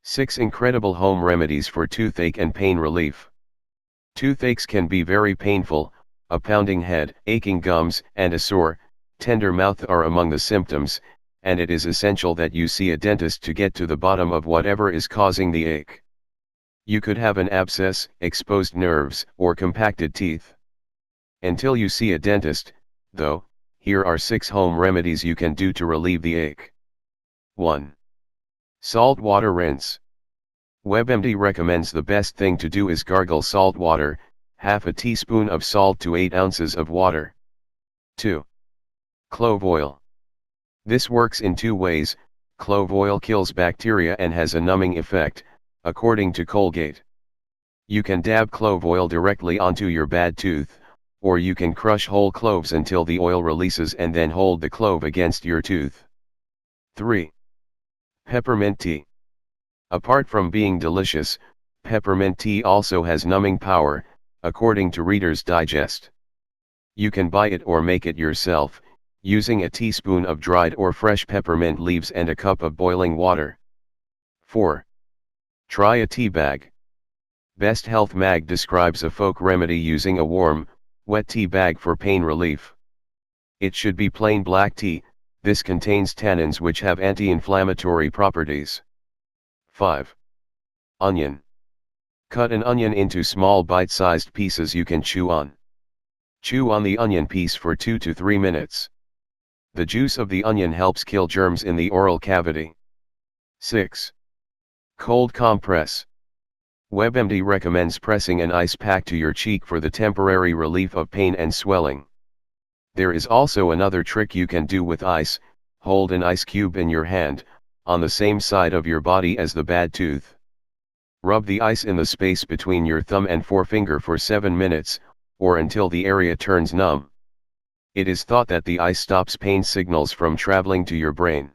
6 Incredible Home Remedies for Toothache and Pain Relief. Toothaches can be very painful. A pounding head, aching gums, and a sore, tender mouth are among the symptoms, and it is essential that you see a dentist to get to the bottom of whatever is causing the ache. You could have an abscess, exposed nerves, or compacted teeth. Until you see a dentist, though, here are 6 home remedies you can do to relieve the ache. 1. Saltwater rinse. WebMD recommends the best thing to do is gargle salt water, half a teaspoon of salt to 8 ounces of water. 2. Clove oil. This works in 2 ways. Clove oil kills bacteria and has a numbing effect, according to Colgate. You can dab clove oil directly onto your bad tooth, or you can crush whole cloves until the oil releases and then hold the clove against your tooth. 3. Peppermint tea. Apart from being delicious, peppermint tea also has numbing power, according to Reader's Digest. You can buy it or make it yourself, using a teaspoon of dried or fresh peppermint leaves and a cup of boiling water. 4. Try a teabag. Best Health Mag describes a folk remedy using a warm, wet tea bag for pain relief. It should be plain black tea. This contains tannins which have anti-inflammatory properties. 5. Onion. Cut an onion into small bite-sized pieces you can chew on. Chew on the onion piece for 2 to 3 minutes. The juice of the onion helps kill germs in the oral cavity. 6. Cold compress. WebMD recommends pressing an ice pack to your cheek for the temporary relief of pain and swelling. There is also another trick you can do with ice. Hold an ice cube in your hand, on the same side of your body as the bad tooth. Rub the ice in the space between your thumb and forefinger for 7 minutes, or until the area turns numb. It is thought that the ice stops pain signals from traveling to your brain.